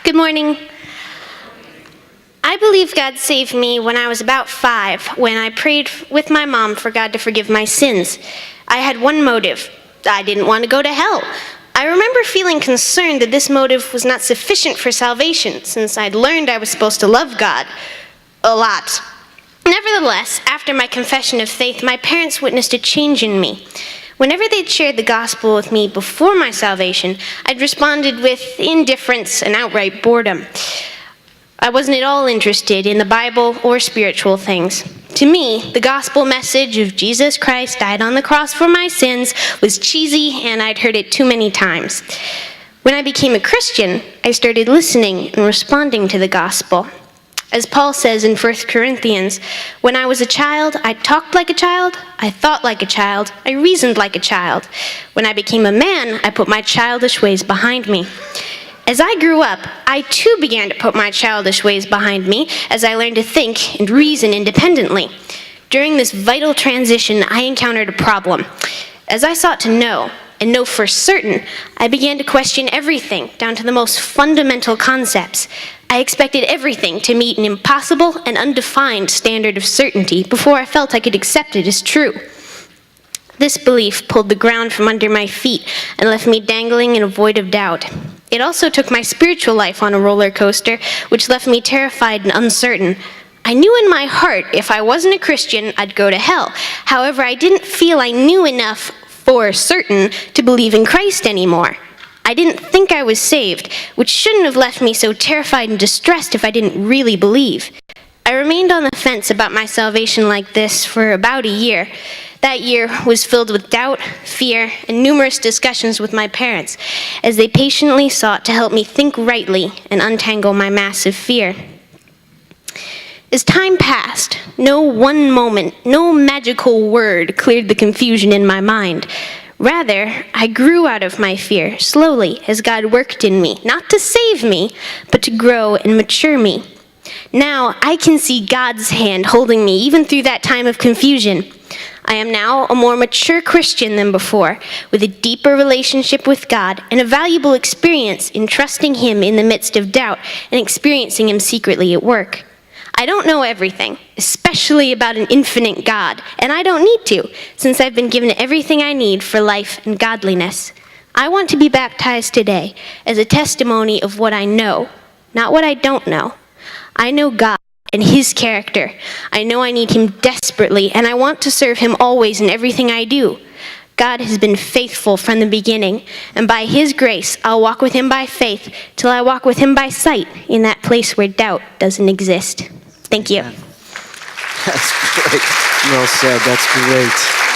Good morning. I believe God saved me when I was about 5, when I prayed with my mom for God to forgive my sins. I had one motive. I didn't want to go to hell. I remember feeling concerned that this motive was not sufficient for salvation, since I'd learned I was supposed to love God a lot. Nevertheless, after my confession of faith, my parents witnessed a change in me. Whenever they'd shared the gospel with me before my salvation, I'd responded with indifference and outright boredom. I wasn't at all interested in the Bible or spiritual things. To me, the gospel message of Jesus Christ died on the cross for my sins was cheesy, and I'd heard it too many times. When I became a Christian, I started listening and responding to the gospel. As Paul says in 1 Corinthians, when I was a child, I talked like a child, I thought like a child, I reasoned like a child. When I became a man, I put my childish ways behind me. As I grew up, I too began to put my childish ways behind me as I learned to think and reason independently. During this vital transition, I encountered a problem. As I sought to know, and know for certain, I began to question everything, down to the most fundamental concepts. I expected everything to meet an impossible and undefined standard of certainty before I felt I could accept it as true. This belief pulled the ground from under my feet and left me dangling in a void of doubt. It also took my spiritual life on a roller coaster, which left me terrified and uncertain. I knew in my heart if I wasn't a Christian, I'd go to hell. However, I didn't feel I knew enough for certain to believe in Christ anymore. I didn't think I was saved, which shouldn't have left me so terrified and distressed if I didn't really believe. I remained on the fence about my salvation like this for about a year. That year was filled with doubt, fear, and numerous discussions with my parents, as they patiently sought to help me think rightly and untangle my massive fear. As time passed, no one moment, no magical word cleared the confusion in my mind. Rather, I grew out of my fear slowly as God worked in me, not to save me, but to grow and mature me. Now, I can see God's hand holding me even through that time of confusion. I am now a more mature Christian than before, with a deeper relationship with God and a valuable experience in trusting Him in the midst of doubt and experiencing Him secretly at work. I don't know everything, especially about an infinite God, and I don't need to, since I've been given everything I need for life and godliness. I want to be baptized today as a testimony of what I know, not what I don't know. I know God and His character. I know I need Him desperately, and I want to serve Him always in everything I do. God has been faithful from the beginning, and by His grace, I'll walk with Him by faith till I walk with Him by sight in that place where doubt doesn't exist. Thank you. That's great. Well said. That's great.